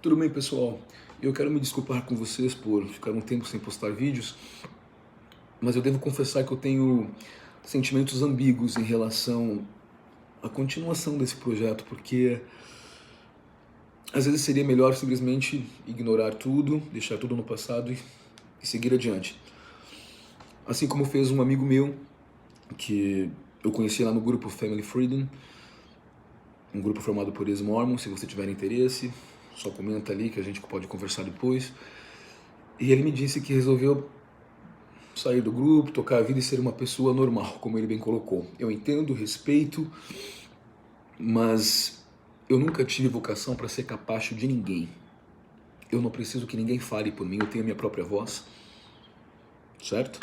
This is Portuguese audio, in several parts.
Tudo bem, pessoal? Eu quero me desculpar com vocês por ficar um tempo sem postar vídeos, mas eu devo confessar que eu tenho sentimentos ambíguos em relação à continuação desse projeto, porque às vezes seria melhor simplesmente ignorar tudo, deixar tudo no passado e seguir adiante. Assim como fez um amigo meu, que eu conheci lá no grupo Family Freedom, um grupo formado por ex-mormons. Se você tiver interesse, só comenta ali que a gente pode conversar depois. E ele me disse que resolveu sair do grupo, tocar a vida e ser uma pessoa normal, como ele bem colocou. Eu entendo, respeito, mas eu nunca tive vocação para ser capacho de ninguém. Eu não preciso que ninguém fale por mim, eu tenho a minha própria voz, certo?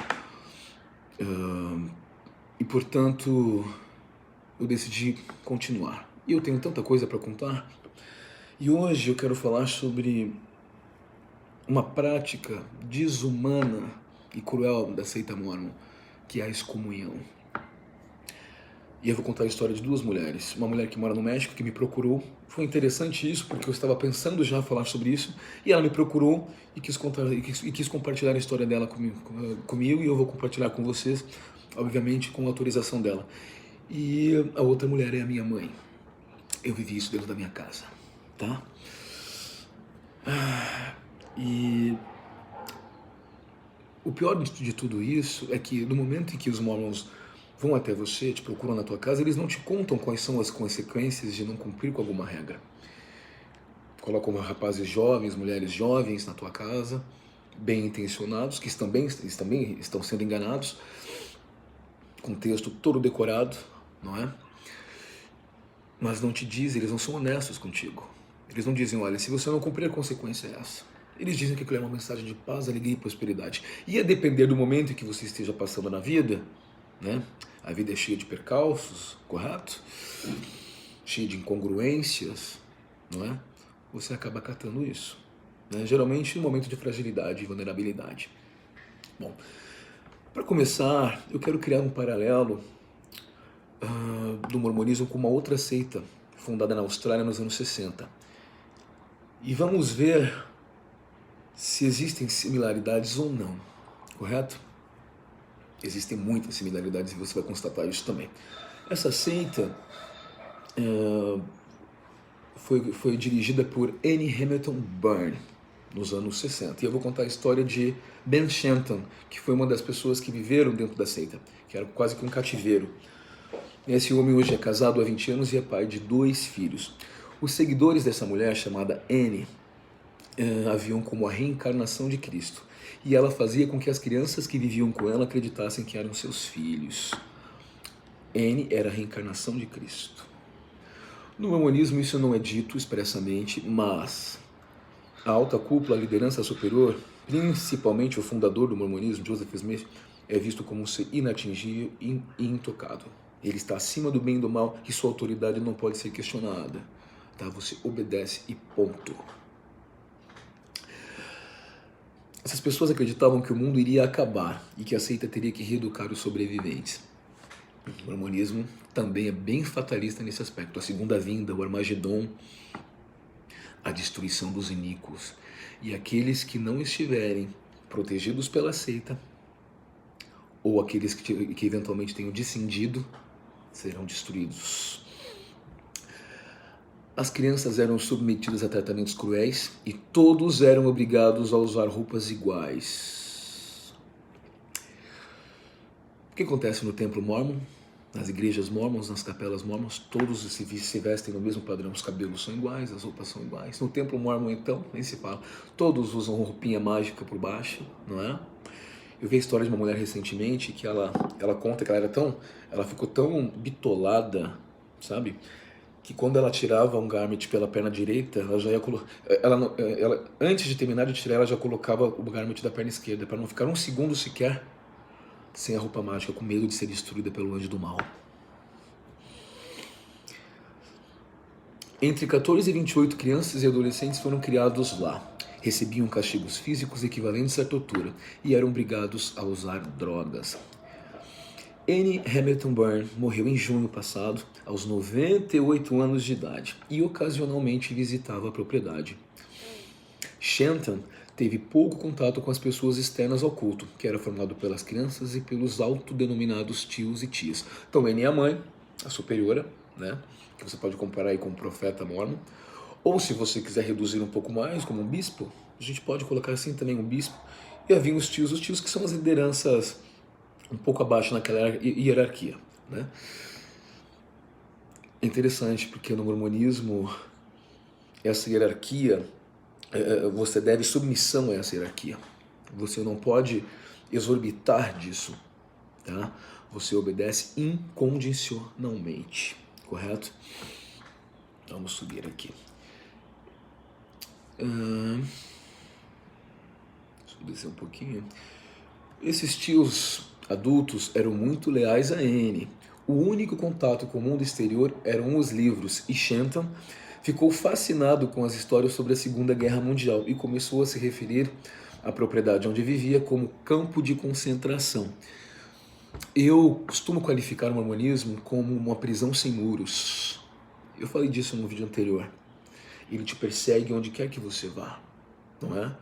E portanto, eu decidi continuar. E eu tenho tanta coisa para contar. E hoje eu quero falar sobre uma prática desumana e cruel da seita Mormon, que é a excomunhão. E eu vou contar a história de duas mulheres. Uma mulher que mora no México, que me procurou. Foi interessante isso, porque eu estava pensando já falar sobre isso, e ela me procurou e quis compartilhar a história dela comigo, e eu vou compartilhar com vocês, obviamente com a autorização dela. E a outra mulher é a minha mãe. Eu vivi isso dentro da minha casa, tá? E o pior de tudo isso é que no momento em que os Mormons vão até você, te procuram na tua casa, eles não te contam quais são as consequências de não cumprir com alguma regra. Colocam rapazes jovens, mulheres jovens na tua casa, bem intencionados, que também estão sendo enganados, com texto todo decorado, não é? Mas não te dizem, eles não são honestos contigo. Eles não dizem, olha, se você não cumprir, a consequência é essa. Eles dizem que aquilo é uma mensagem de paz, alegria e prosperidade. E a depender do momento em que você esteja passando na vida, né? A vida é cheia de percalços, correto? Cheia de incongruências, não é? Você acaba acatando isso, né? Geralmente em um momento de fragilidade e vulnerabilidade. Bom, para começar, eu quero criar um paralelo do mormonismo com uma outra seita fundada na Austrália nos anos 60. E vamos ver se existem similaridades ou não, correto? Existem muitas similaridades e você vai constatar isso também. Essa seita foi dirigida por Annie Hamilton Byrne nos anos 60. E eu vou contar a história de Ben Shenton, que foi uma das pessoas que viveram dentro da seita, que era quase que um cativeiro. Esse homem hoje é casado há 20 anos e é pai de 2 filhos. Os seguidores dessa mulher, chamada Annie, a viam como a reencarnação de Cristo. E ela fazia com que as crianças que viviam com ela acreditassem que eram seus filhos. Annie era a reencarnação de Cristo. No mormonismo isso não é dito expressamente, mas a alta cúpula, a liderança superior, principalmente o fundador do mormonismo, Joseph Smith, é visto como um ser inatingível e intocável. Ele está acima do bem e do mal e sua autoridade não pode ser questionada. Tá? Você obedece e ponto. Essas pessoas acreditavam que o mundo iria acabar e que a seita teria que reeducar os sobreviventes. O mormonismo também é bem fatalista nesse aspecto. A segunda vinda, o Armagedon, a destruição dos iníquos. E aqueles que não estiverem protegidos pela seita, ou aqueles que eventualmente tenham descendido, serão destruídos. As crianças eram submetidas a tratamentos cruéis e todos eram obrigados a usar roupas iguais. O que acontece no templo mormon, nas igrejas mormons, nas capelas mormons? Todos se vestem no mesmo padrão, os cabelos são iguais, as roupas são iguais. No templo mormon, então, nem se fala, todos usam roupinha mágica por baixo, não é? Eu vi a história de uma mulher recentemente que ela conta que ela ficou tão bitolada, sabe? Que quando ela tirava um garment pela perna direita, ela já ia antes de terminar de tirar, ela já colocava o garment da perna esquerda, para não ficar um segundo sequer sem a roupa mágica, com medo de ser destruída pelo anjo do mal. Entre 14 e 28 crianças e adolescentes foram criados lá. Recebiam castigos físicos equivalentes à tortura e eram obrigados a usar drogas. Annie Hamilton Byrne morreu em junho passado, aos 98 anos de idade, e ocasionalmente visitava a propriedade. Shenton teve pouco contato com as pessoas externas ao culto, que era formado pelas crianças e pelos autodenominados tios e tias. Então, Annie é a mãe, a superiora, né? Que você pode comparar aí com o profeta Mormon. Ou se você quiser reduzir um pouco mais, como um bispo, a gente pode colocar assim também um bispo. E havia os tios que são as lideranças um pouco abaixo naquela hierarquia, né? É interessante porque no mormonismo essa hierarquia, você deve submissão a essa hierarquia. Você não pode exorbitar disso, tá? Você obedece incondicionalmente, correto? Vamos subir aqui. Deixa eu descer um pouquinho. Esses tios adultos eram muito leais a Anne. O único contato com o mundo exterior eram os livros, e Shenton ficou fascinado com as histórias sobre a Segunda Guerra Mundial e começou a se referir à propriedade onde vivia como campo de concentração. Eu costumo qualificar o mormonismo como uma prisão sem muros. Eu falei disso no vídeo anterior. Ele te persegue onde quer que você vá, não é?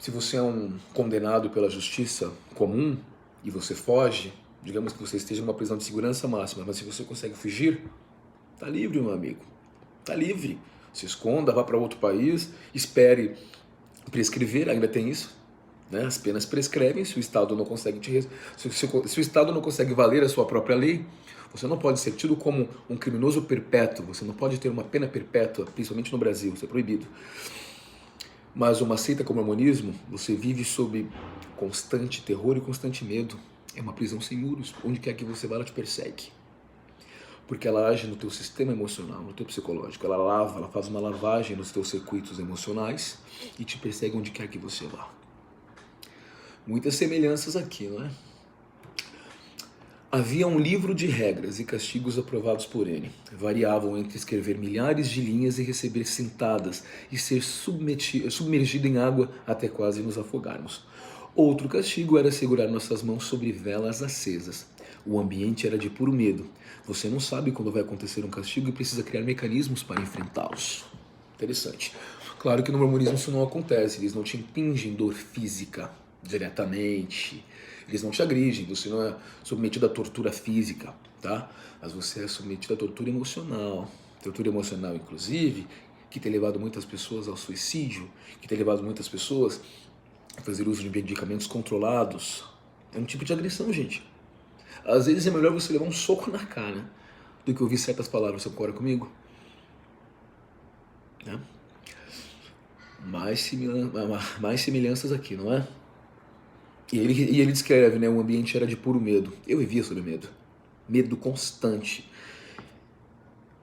Se você é um condenado pela justiça comum e você foge, digamos que você esteja numa prisão de segurança máxima, mas se você consegue fugir, tá livre, meu amigo. Tá livre. Se esconda, vá para outro país, espere prescrever, ainda tem isso, né? As penas prescrevem, se o Estado não consegue se o Estado não consegue valer a sua própria lei, você não pode ser tido como um criminoso perpétuo, você não pode ter uma pena perpétua, principalmente no Brasil, isso é proibido. Mas uma seita como o mormonismo, você vive sob constante terror e constante medo. É uma prisão sem muros. Onde quer que você vá, ela te persegue. Porque ela age no teu sistema emocional, no teu psicológico. Ela faz uma lavagem nos teus circuitos emocionais e te persegue onde quer que você vá. Muitas semelhanças aqui, não é? Havia um livro de regras e castigos aprovados por ele. Variavam entre escrever milhares de linhas e receber sentadas e ser submergido em água até quase nos afogarmos. Outro castigo era segurar nossas mãos sobre velas acesas. O ambiente era de puro medo. Você não sabe quando vai acontecer um castigo e precisa criar mecanismos para enfrentá-los. Interessante. Claro que no mormonismo isso não acontece. Eles não te impingem dor física diretamente. Eles não te agridem, você não é submetido à tortura física, tá? Mas você é submetido à tortura emocional. Tortura emocional, inclusive, que tem levado muitas pessoas ao suicídio, que tem levado muitas pessoas a fazer uso de medicamentos controlados. É um tipo de agressão, gente. Às vezes é melhor você levar um soco na cara do que ouvir certas palavras. Você concorda comigo? Né? Mais semelhanças aqui, não é? E ele descreve, né, o ambiente era de puro medo. Eu vivia sob medo. Medo constante.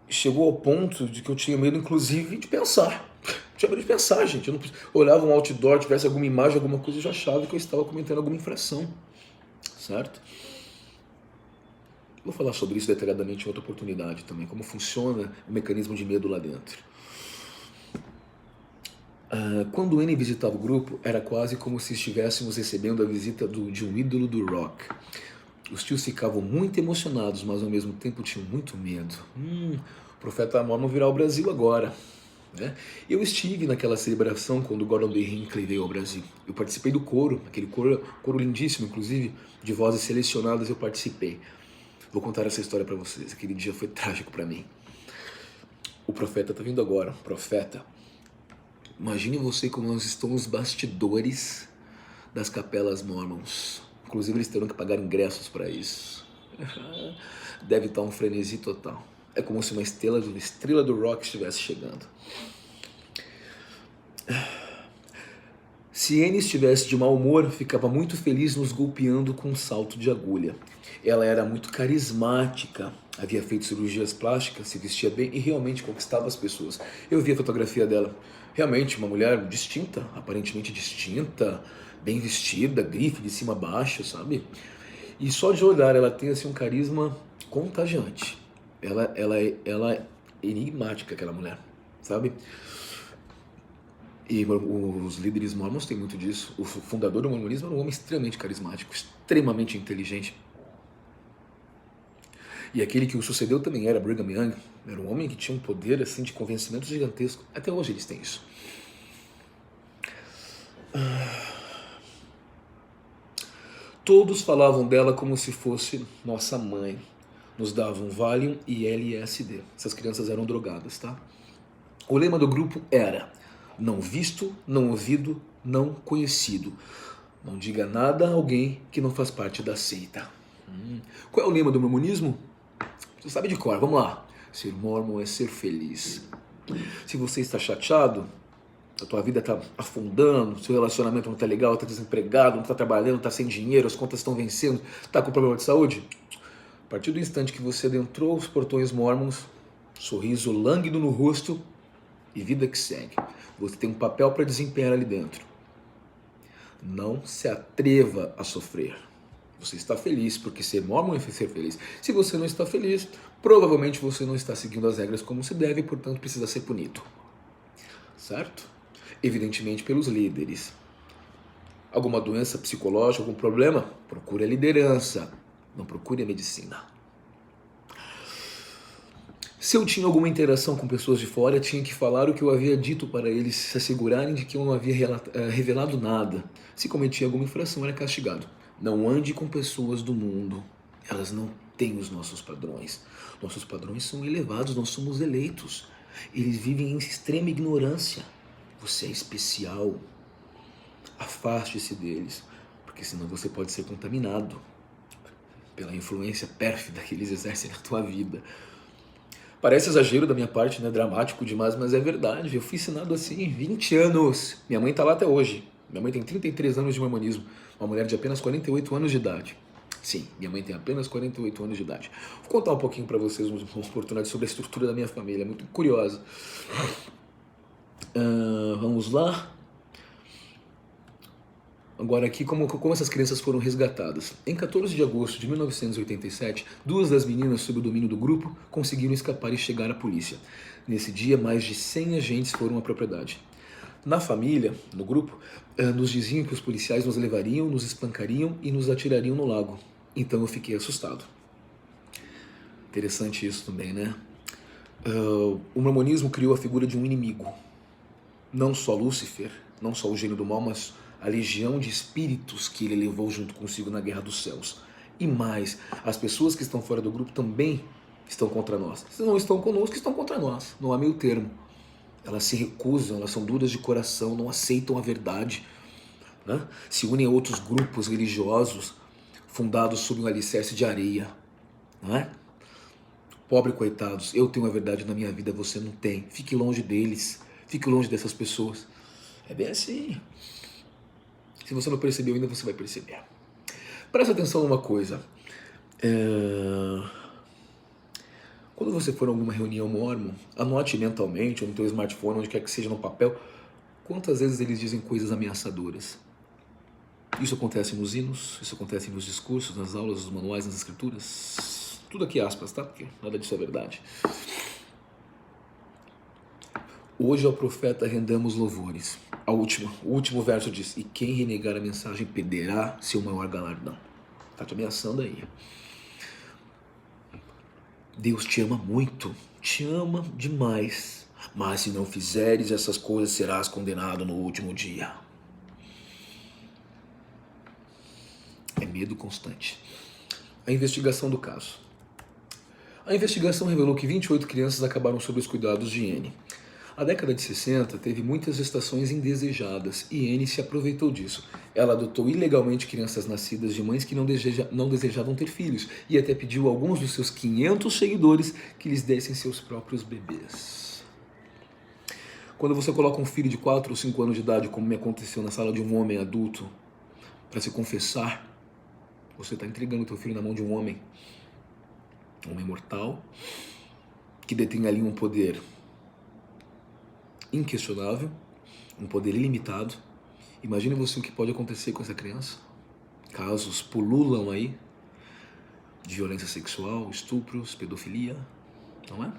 Chegou ao ponto de que eu tinha medo, inclusive, de pensar. Eu tinha medo de pensar, gente. Eu não olhava um outdoor, tivesse alguma imagem, alguma coisa, eu já achava que eu estava cometendo alguma infração. Certo? Vou falar sobre isso detalhadamente em outra oportunidade também. Como funciona o mecanismo de medo lá dentro. Quando o Annie visitava o grupo, era quase como se estivéssemos recebendo a visita de um ídolo do rock. Os tios ficavam muito emocionados, mas ao mesmo tempo tinham muito medo. O profeta Mormon virá ao Brasil agora. Né? Eu estive naquela celebração quando Gordon B. Hinckley veio ao Brasil. Eu participei do coro, aquele coro lindíssimo, inclusive, de vozes selecionadas eu participei. Vou contar essa história para vocês. Aquele dia foi trágico para mim. O profeta está vindo agora, profeta. Imagine você como nós estamos nos bastidores das capelas mormons. Inclusive eles terão que pagar ingressos para isso. Deve estar um frenesi total. É como se uma estrela do rock estivesse chegando. Se Annie estivesse de mau humor, ficava muito feliz nos golpeando com um salto de agulha. Ela era muito carismática, havia feito cirurgias plásticas, se vestia bem e realmente conquistava as pessoas. Eu vi a fotografia dela. Realmente uma mulher distinta, aparentemente distinta, bem vestida, grife de cima a baixo, sabe? E só de olhar ela tem assim um carisma contagiante. Ela é enigmática, aquela mulher, sabe? E os líderes mormons têm muito disso. O fundador do mormonismo era um homem extremamente carismático, extremamente inteligente. E aquele que o sucedeu também era Brigham Young. Era um homem que tinha um poder assim de convencimento gigantesco. Até hoje eles têm isso. Todos falavam dela como se fosse nossa mãe. Nos davam Valium e LSD. Essas crianças eram drogadas, tá? O lema do grupo era: não visto, não ouvido, não conhecido. Não diga nada a alguém que não faz parte da seita. Qual é o lema do mormonismo? Você sabe de cor, vamos lá. Ser mormon é ser feliz. Se você está chateado, a tua vida está afundando, seu relacionamento não está legal, está desempregado, não está trabalhando, está sem dinheiro, as contas estão vencendo, está com problema de saúde, a partir do instante que você adentrou os portões mormons, sorriso lânguido no rosto e vida que segue. Você tem um papel para desempenhar ali dentro. Não se atreva a sofrer. Você está feliz, porque ser mormon é ser feliz. Se você não está feliz, provavelmente você não está seguindo as regras como se deve e, portanto, precisa ser punido. Certo? Evidentemente pelos líderes. Alguma doença psicológica, algum problema? Procure a liderança. Não procure a medicina. Se eu tinha alguma interação com pessoas de fora, tinha que falar o que eu havia dito para eles se assegurarem de que eu não havia revelado nada. Se cometia alguma infração, era castigado. Não ande com pessoas do mundo. Elas não têm os nossos padrões. Nossos padrões são elevados, nós somos eleitos. Eles vivem em extrema ignorância. Você é especial. Afaste-se deles, porque senão você pode ser contaminado pela influência pérfida que eles exercem na tua vida. Parece exagero da minha parte, né? Dramático demais, mas é verdade. Eu fui ensinado assim 20 anos. Minha mãe está lá até hoje. Minha mãe tem 33 anos de mormonismo. Uma mulher de apenas 48 anos de idade. Sim, minha mãe tem apenas 48 anos de idade. Vou contar um pouquinho para vocês uma oportunidade sobre a estrutura da minha família. É muito curiosa. Vamos lá. Agora aqui, como essas crianças foram resgatadas. Em 14 de agosto de 1987, duas das meninas sob o domínio do grupo conseguiram escapar e chegar à polícia. Nesse dia, mais de 100 agentes foram à propriedade. Na família, no grupo, nos diziam que os policiais nos levariam, nos espancariam e nos atirariam no lago. Então eu fiquei assustado. Interessante isso também, né? O mormonismo criou a figura de um inimigo. Não só Lúcifer, não só o gênio do mal, mas a legião de espíritos que ele levou junto consigo na guerra dos céus. E mais, as pessoas que estão fora do grupo também estão contra nós. Se não estão conosco, estão contra nós. Não há meio termo. Elas se recusam, elas são duras de coração, não aceitam a verdade, né? Se unem a outros grupos religiosos fundados sob um alicerce de areia, não é? Pobre coitados, eu tenho a verdade na minha vida, você não tem. Fique longe deles, fique longe dessas pessoas. É bem assim. Se você não percebeu ainda, você vai perceber. Presta atenção numa coisa. Quando você for a alguma reunião mormon, anote mentalmente, ou no teu smartphone, onde quer que seja, no papel, quantas vezes eles dizem coisas ameaçadoras. Isso acontece nos hinos, isso acontece nos discursos, nas aulas, nos manuais, nas escrituras. Tudo aqui aspas, tá? Porque nada disso é verdade. Hoje ao profeta rendamos louvores. O último verso diz: e quem renegar a mensagem perderá seu maior galardão. Está te ameaçando aí. Deus te ama muito, te ama demais. Mas se não fizeres essas coisas, serás condenado no último dia. É medo constante. A investigação do caso. A investigação revelou que 28 crianças acabaram sob os cuidados de Anne. A década de 60 teve muitas gestações indesejadas e Anne se aproveitou disso. Ela adotou ilegalmente crianças nascidas de mães que não desejavam ter filhos e até pediu a alguns dos seus 500 seguidores que lhes dessem seus próprios bebês. Quando você coloca um filho de 4 ou 5 anos de idade, como me aconteceu na sala de um homem adulto, para se confessar, você está entregando o teu filho na mão de um homem mortal, que detém ali um poder inquestionável, um poder ilimitado. Imagine você o que pode acontecer com essa criança. Casos pululam aí de violência sexual, estupros, pedofilia, não é?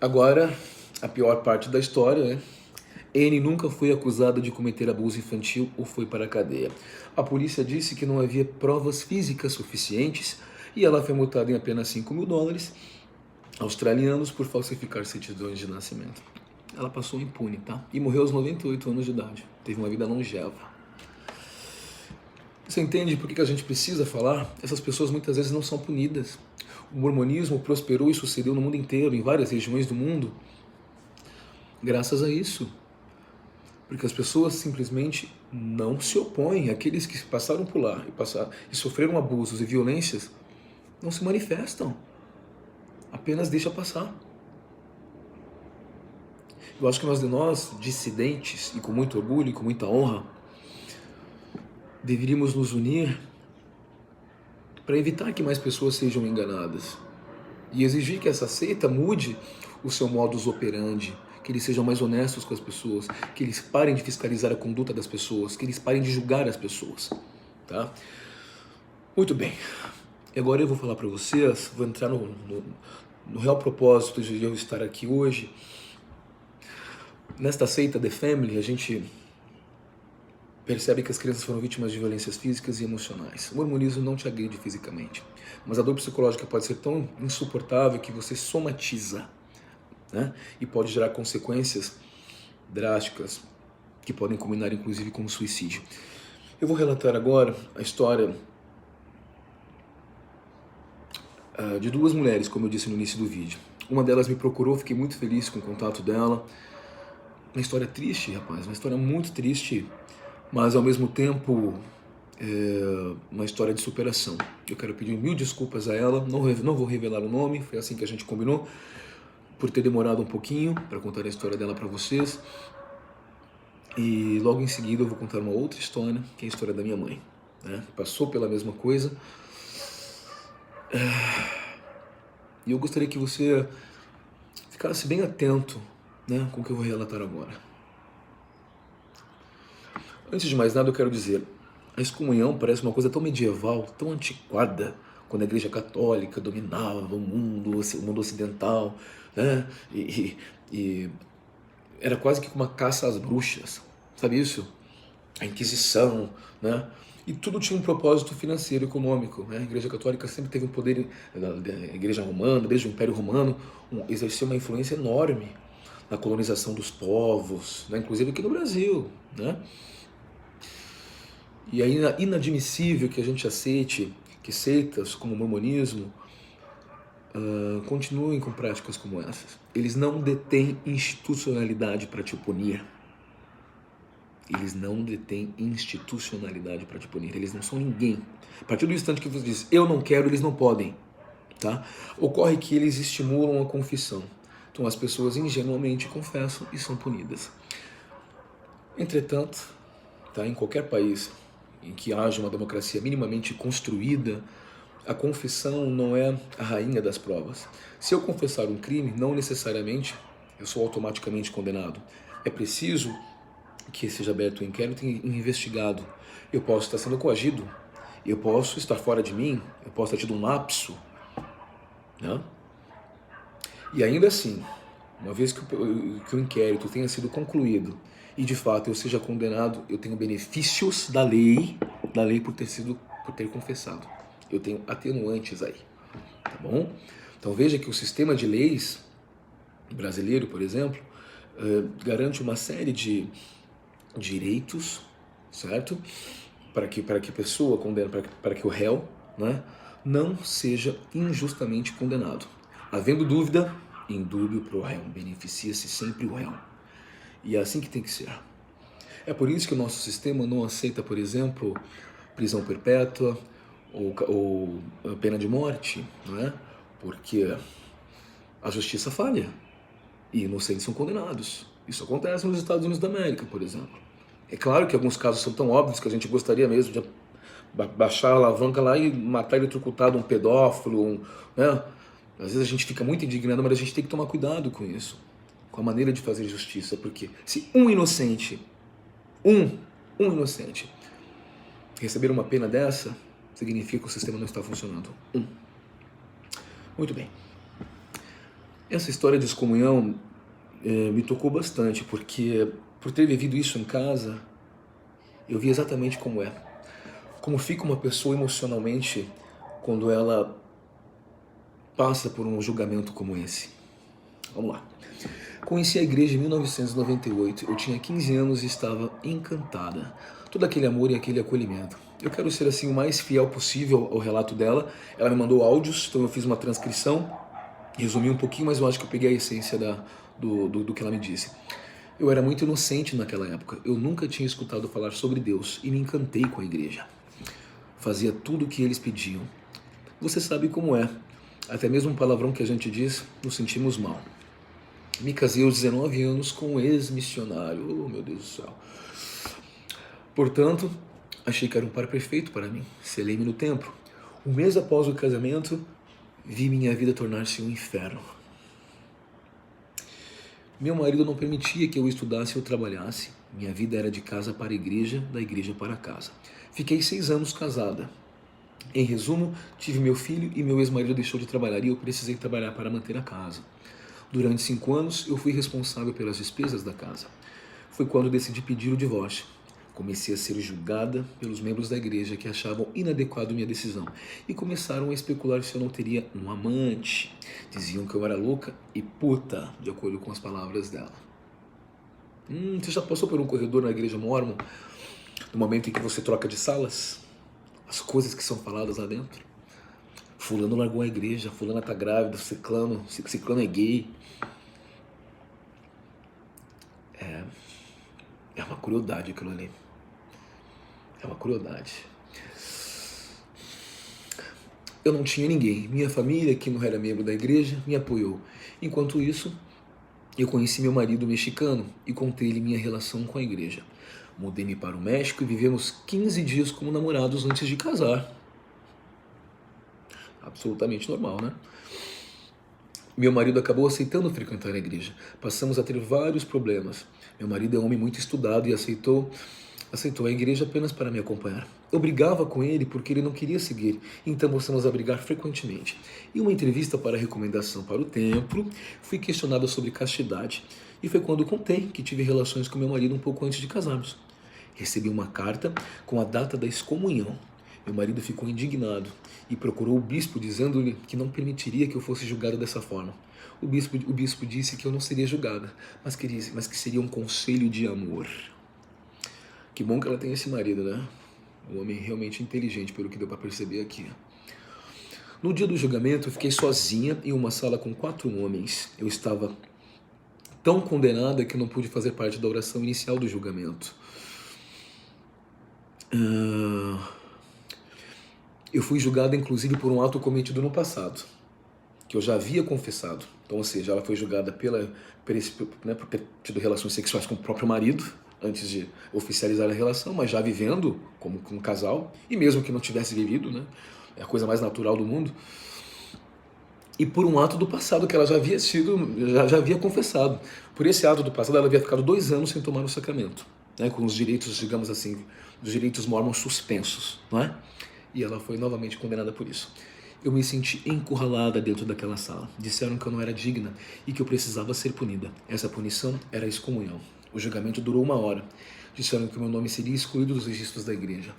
Agora, a pior parte da história, né? Anne nunca foi acusada de cometer abuso infantil ou foi para a cadeia. A polícia disse que não havia provas físicas suficientes e ela foi multada em apenas US$ 5.000 australianos por falsificar certidões de nascimento. Ela passou impune, tá? E morreu aos 98 anos de idade. Teve uma vida longeva. Você entende por que a gente precisa falar? Essas pessoas muitas vezes não são punidas. O mormonismo prosperou e sucedeu no mundo inteiro, em várias regiões do mundo, graças a isso. Porque as pessoas simplesmente não se opõem. Aqueles que passaram por lá e sofreram abusos e violências não se manifestam. Apenas deixa passar. Eu acho que nós, dissidentes, e com muito orgulho e com muita honra, deveríamos nos unir para evitar que mais pessoas sejam enganadas e exigir que essa seita mude o seu modus operandi, que eles sejam mais honestos com as pessoas, que eles parem de fiscalizar a conduta das pessoas, que eles parem de julgar as pessoas, tá? Muito bem, agora eu vou falar para vocês, vou entrar no real propósito de eu estar aqui hoje. Nesta seita The Family, a gente percebe que as crianças foram vítimas de violências físicas e emocionais. O mormonismo não te agride fisicamente, mas a dor psicológica pode ser tão insuportável que você somatiza, né? E pode gerar consequências drásticas que podem culminar inclusive com suicídio. Eu vou relatar agora a história de duas mulheres, como eu disse no início do vídeo. Uma delas me procurou, fiquei muito feliz com o contato dela. Uma história triste, rapaz, uma história muito triste, mas ao mesmo tempo uma história de superação. Eu quero pedir 1000 desculpas a ela, não vou revelar o nome, foi assim que a gente combinou, por ter demorado um pouquinho para contar a história dela para vocês. E logo em seguida eu vou contar uma outra história, que é a história da minha mãe, né? Passou pela mesma coisa. E eu gostaria que você ficasse bem atento, né, com o que eu vou relatar agora. Antes de mais nada, eu quero dizer, a excomunhão parece uma coisa tão medieval, tão antiquada, quando a Igreja Católica dominava o mundo ocidental, né? E era quase que uma caça às bruxas, sabe isso? A Inquisição, né? E tudo tinha um propósito financeiro, econômico, né? A Igreja Católica sempre teve um poder, a Igreja Romana, desde o Império Romano, exerceu uma influência enorme na colonização dos povos, né? Inclusive aqui no Brasil, né? E é inadmissível que a gente aceite que seitas como o mormonismo continuem com práticas como essas. Eles não detêm institucionalidade para te punir. Eles não detêm institucionalidade para te punir. Eles não são ninguém. A partir do instante que você diz, eu não quero, eles não podem. Tá? Ocorre que eles estimulam a confissão. Então as pessoas ingenuamente confessam e são punidas. Entretanto, tá, em qualquer país em que haja uma democracia minimamente construída, a confissão não é a rainha das provas. Se eu confessar um crime, não necessariamente eu sou automaticamente condenado. É preciso que seja aberto o inquérito e investigado. Eu posso estar sendo coagido, eu posso estar fora de mim, eu posso ter tido um lapso, né? E ainda assim, uma vez que o inquérito tenha sido concluído e de fato eu seja condenado, eu tenho benefícios da lei por ter confessado. Eu tenho atenuantes aí, tá bom? Então veja que o sistema de leis brasileiro, por exemplo, garante uma série de direitos, certo? Para que a pessoa condena, para que o réu, né, não seja injustamente condenado. Havendo dúvida, indúbio pro réu, beneficia-se sempre o réu. E é assim que tem que ser. É por isso que o nosso sistema não aceita, por exemplo, prisão perpétua ou pena de morte, né? Porque a justiça falha e inocentes são condenados. Isso acontece nos Estados Unidos da América, por exemplo. É claro que alguns casos são tão óbvios que a gente gostaria mesmo de baixar a alavanca lá e matar eletrocutado um pedófilo, né? Às vezes a gente fica muito indignado, mas a gente tem que tomar cuidado com isso, com a maneira de fazer justiça, porque se um inocente receber uma pena dessa, significa que o sistema não está funcionando. Muito bem. Essa história de excomunhão me tocou bastante, porque por ter vivido isso em casa, eu vi exatamente como é. Como fica uma pessoa emocionalmente quando ela passa por um julgamento como esse. Vamos lá. Conheci a igreja em 1998, eu tinha 15 anos e estava encantada. Todo aquele amor e aquele acolhimento. Eu quero ser assim o mais fiel possível ao relato dela. Ela me mandou áudios, então eu fiz uma transcrição, resumi um pouquinho, mas eu acho que eu peguei a essência do que ela me disse. Eu era muito inocente naquela época, eu nunca tinha escutado falar sobre Deus e me encantei com a igreja. Fazia tudo o que eles pediam. Você sabe como é, até mesmo um palavrão que a gente diz, nos sentimos mal. Me casei aos 19 anos com um ex-missionário, oh meu Deus do céu. Portanto, achei que era um par perfeito para mim, selei-me no templo. Um mês após o casamento, vi minha vida tornar-se um inferno. Meu marido não permitia que eu estudasse ou trabalhasse. Minha vida era de casa para a igreja, da igreja para casa. Fiquei 6 anos casada. Em resumo, tive meu filho e meu ex-marido deixou de trabalhar e eu precisei trabalhar para manter a casa. Durante 5 anos, eu fui responsável pelas despesas da casa. Foi quando decidi pedir o divórcio. Comecei a ser julgada pelos membros da igreja que achavam inadequado minha decisão e começaram a especular se eu não teria um amante. Diziam que eu era louca e puta, de acordo com as palavras dela. Você já passou por um corredor na igreja Mormon, no momento em que você troca de salas? As coisas que são faladas lá dentro? Fulano largou a igreja, fulana tá grávida, ciclano é gay. É uma crueldade aquilo ali. É uma crueldade. Eu não tinha ninguém. Minha família, que não era membro da igreja, me apoiou. Enquanto isso, eu conheci meu marido mexicano e contei-lhe minha relação com a igreja. Mudei-me para o México e vivemos 15 dias como namorados antes de casar. Absolutamente normal, né? Meu marido acabou aceitando frequentar a igreja. Passamos a ter vários problemas. Meu marido é um homem muito estudado e aceitou a igreja apenas para me acompanhar. Eu brigava com ele porque ele não queria seguir, então começamos a brigar frequentemente. Em uma entrevista para recomendação para o templo, fui questionada sobre castidade e foi quando contei que tive relações com meu marido um pouco antes de casarmos. Recebi uma carta com a data da excomunhão. Meu marido ficou indignado e procurou o bispo dizendo-lhe que não permitiria que eu fosse julgada dessa forma. O bispo disse que eu não seria julgada, mas que seria um conselho de amor. Que bom que ela tem esse marido, né? Um homem realmente inteligente, pelo que deu para perceber aqui. No dia do julgamento, eu fiquei sozinha em uma sala com 4 homens. Eu estava tão condenada que não pude fazer parte da oração inicial do julgamento. Eu fui julgada, inclusive, por um ato cometido no passado, que eu já havia confessado. Então, ou seja, ela foi julgada por ter tido relações sexuais com o próprio marido, antes de oficializar a relação, mas já vivendo como um casal, e mesmo que não tivesse vivido, né? É a coisa mais natural do mundo. E por um ato do passado que ela já havia confessado. Por esse ato do passado, ela havia ficado 2 anos sem tomar o sacramento, né? Com os direitos, digamos assim, os direitos mormons suspensos, não é? E ela foi novamente condenada por isso. Eu me senti encurralada dentro daquela sala. Disseram que eu não era digna e que eu precisava ser punida. Essa punição era a excomunhão. O julgamento durou 1 hora. Disseram que meu nome seria excluído dos registros da igreja.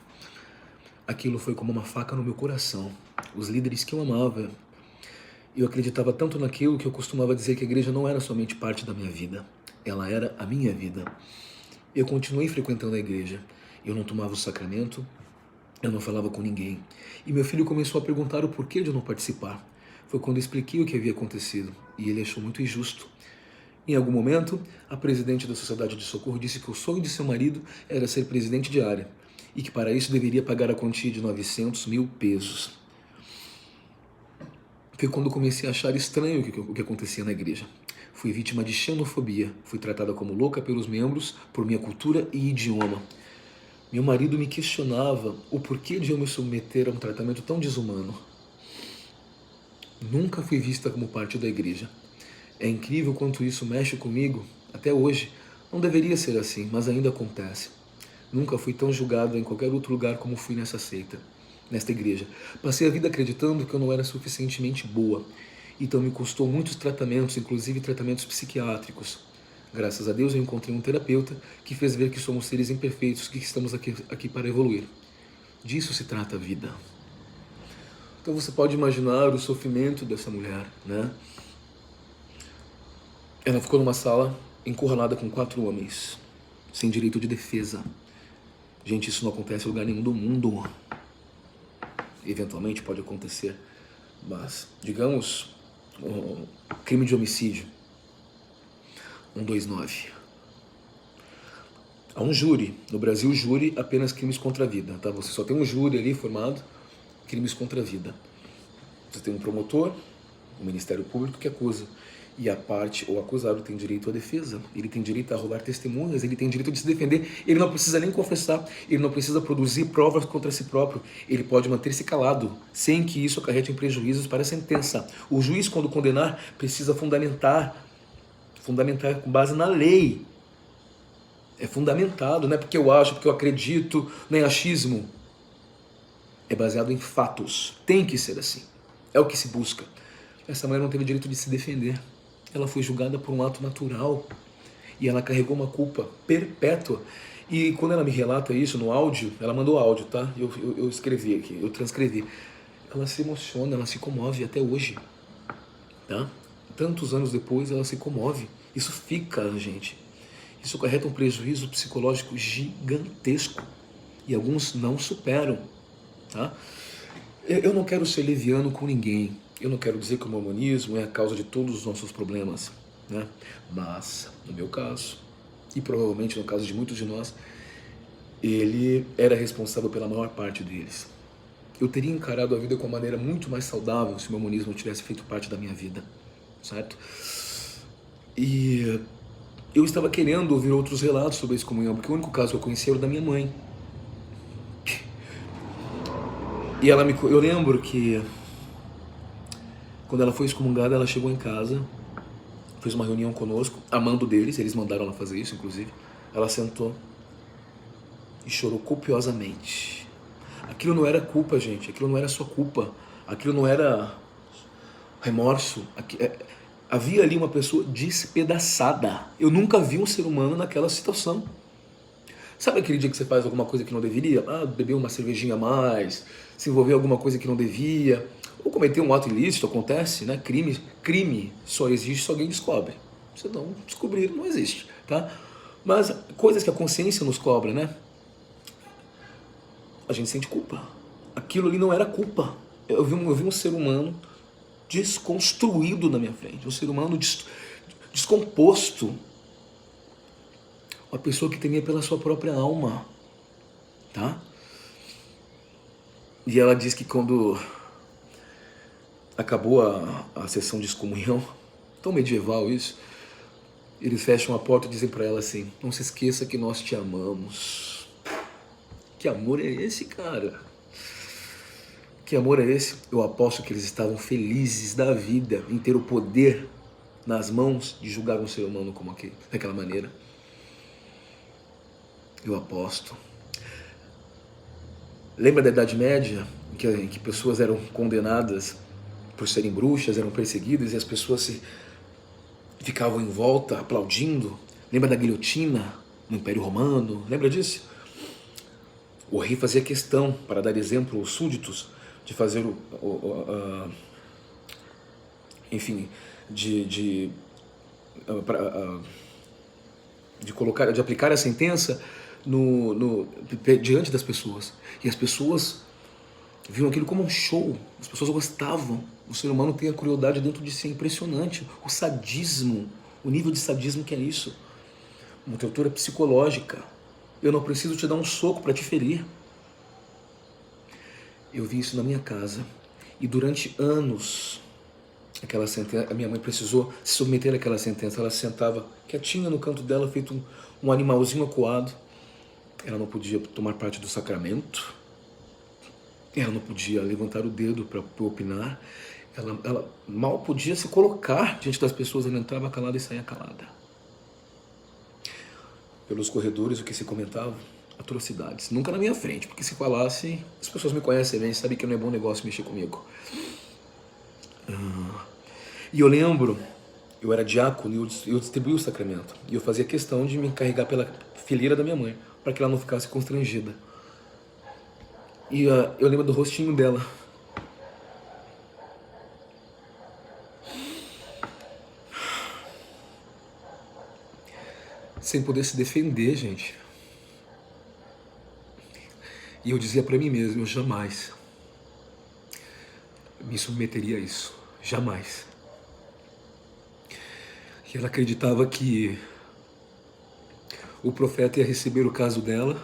Aquilo foi como uma faca no meu coração. Os líderes que eu amava, eu acreditava tanto naquilo que eu costumava dizer que a igreja não era somente parte da minha vida. Ela era a minha vida. Eu continuei frequentando a igreja. Eu não tomava o sacramento. Eu não falava com ninguém. E meu filho começou a perguntar o porquê de eu não participar. Foi quando eu expliquei o que havia acontecido. E ele achou muito injusto. Em algum momento, a presidente da Sociedade de Socorro disse que o sonho de seu marido era ser presidente de área e que para isso deveria pagar a quantia de 900 mil pesos. Foi quando comecei a achar estranho o que acontecia na igreja. Fui vítima de xenofobia, fui tratada como louca pelos membros por minha cultura e idioma. Meu marido me questionava o porquê de eu me submeter a um tratamento tão desumano. Nunca fui vista como parte da igreja. É incrível quanto isso mexe comigo, até hoje. Não deveria ser assim, mas ainda acontece. Nunca fui tão julgado em qualquer outro lugar como fui nesta igreja. Passei a vida acreditando que eu não era suficientemente boa. Então me custou muitos tratamentos, inclusive tratamentos psiquiátricos. Graças a Deus eu encontrei um terapeuta que fez ver que somos seres imperfeitos, que estamos aqui para evoluir. Disso se trata a vida. Então você pode imaginar o sofrimento dessa mulher, né? Ela ficou numa sala encurralada com 4 homens, sem direito de defesa. Gente, isso não acontece em lugar nenhum do mundo. Eventualmente pode acontecer, mas, digamos, um crime de homicídio, 129. Há um júri. No Brasil, júri apenas crimes contra a vida, tá? Você só tem um júri ali formado, crimes contra a vida. Você tem um promotor, o Ministério Público que acusa. E a parte, ou acusado, tem direito à defesa. Ele tem direito a roubar testemunhas, ele tem direito de se defender. Ele não precisa nem confessar, ele não precisa produzir provas contra si próprio. Ele pode manter-se calado, sem que isso acarrete em prejuízos para a sentença. O juiz, quando condenar, precisa fundamentar com base na lei. É fundamentado, não é porque eu acho, porque eu acredito, nem achismo. É baseado em fatos. Tem que ser assim. É o que se busca. Essa mulher não teve direito de se defender. Ela foi julgada por um ato natural. E ela carregou uma culpa perpétua. E quando ela me relata isso no áudio, ela mandou áudio, tá? Eu escrevi aqui, eu transcrevi. Ela se emociona, ela se comove até hoje. Tá? Tantos anos depois, ela se comove. Isso fica, gente. Isso acarreta um prejuízo psicológico gigantesco. E alguns não superam. Tá? Eu não quero ser leviano com ninguém. Eu não quero dizer que o mormonismo é a causa de todos os nossos problemas, né? Mas, no meu caso, e provavelmente no caso de muitos de nós, ele era responsável pela maior parte deles. Eu teria encarado a vida com uma maneira muito mais saudável se o mormonismo tivesse feito parte da minha vida, certo? E eu estava querendo ouvir outros relatos sobre a excomunhão, porque o único caso que eu conhecia era o da minha mãe. E eu lembro que quando ela foi excomungada, ela chegou em casa, fez uma reunião conosco, a mando deles, eles mandaram ela fazer isso, inclusive. Ela sentou e chorou copiosamente. Aquilo não era culpa, gente, aquilo não era sua culpa, aquilo não era remorso. Havia ali uma pessoa despedaçada. Eu nunca vi um ser humano naquela situação. Sabe aquele dia que você faz alguma coisa que não deveria? Bebeu uma cervejinha a mais, se envolveu em alguma coisa que não devia, ou cometeu um ato ilícito, acontece, né? Crime só existe se alguém descobre. Se não descobrir, não existe, tá? Mas coisas que a consciência nos cobra, né? A gente sente culpa. Aquilo ali não era culpa. Eu vi um ser humano desconstruído na minha frente, um ser humano descomposto. Uma pessoa que temia pela sua própria alma, tá? E ela diz que quando acabou a sessão de excomunhão, tão medieval isso, eles fecham a porta e dizem para ela assim: não se esqueça que nós te amamos. Que amor é esse, cara? Que amor é esse? Eu aposto que eles estavam felizes da vida em ter o poder nas mãos de julgar um ser humano como aquele, daquela maneira. Eu aposto. Lembra da Idade Média, em que pessoas eram condenadas por serem bruxas, eram perseguidas e as pessoas ficavam em volta aplaudindo? Lembra da guilhotina no Império Romano? Lembra disso? O rei fazia questão, para dar exemplo aos súditos, de fazer de aplicar a sentença diante das pessoas. E as pessoas viam aquilo como um show. As pessoas gostavam. O ser humano tem a crueldade dentro de si, é impressionante. O sadismo, o nível de sadismo que é isso. Uma tortura psicológica. Eu não preciso te dar um soco para te ferir. Eu vi isso na minha casa. E durante anos, aquela sentença, a minha mãe precisou se submeter àquela sentença. Ela sentava quietinha no canto dela, feito um animalzinho acuado. Ela não podia tomar parte do sacramento. Ela não podia levantar o dedo para opinar. Ela mal podia se colocar diante das pessoas. Ela entrava calada e saía calada. Pelos corredores, o que se comentava? Atrocidades. Nunca na minha frente, porque se falasse, as pessoas me conhecem bem, sabem que não é bom negócio mexer comigo. E eu lembro, eu era diácono e eu distribuía o sacramento. E eu fazia questão de me encarregar pela fileira da minha mãe, para que ela não ficasse constrangida. E eu lembro do rostinho dela, sem poder se defender, gente. E eu dizia para mim mesmo, eu jamais me submeteria a isso, jamais. E ela acreditava que o profeta ia receber o caso dela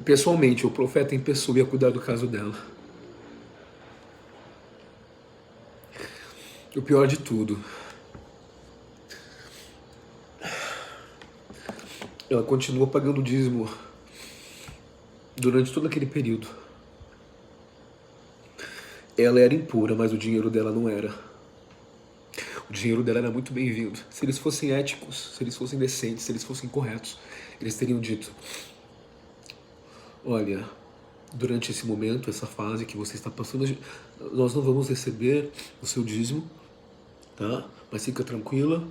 pessoalmente, o profeta em pessoa ia cuidar do caso dela. O pior de tudo, ela continuou pagando o dízimo durante todo aquele período. Ela era impura, mas o dinheiro dela não era. O dinheiro dela era muito bem-vindo. Se eles fossem éticos, se eles fossem decentes, se eles fossem corretos, eles teriam dito: olha, durante esse momento, essa fase que você está passando, nós não vamos receber o seu dízimo, tá? Mas fica tranquila,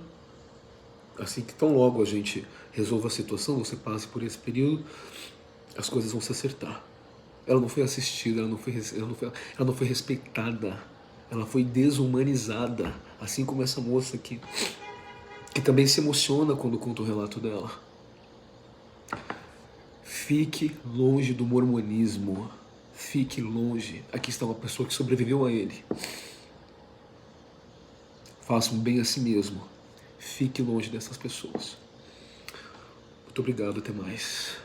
assim que tão logo a gente resolva a situação, você passe por esse período, as coisas vão se acertar. Ela não foi assistida, ela não foi respeitada, ela foi desumanizada, assim como essa moça aqui, que também se emociona quando conta o relato dela. Fique longe do mormonismo, fique longe. Aqui está uma pessoa que sobreviveu a ele. Faça um bem a si mesmo. Fique longe dessas pessoas. Muito obrigado, até mais.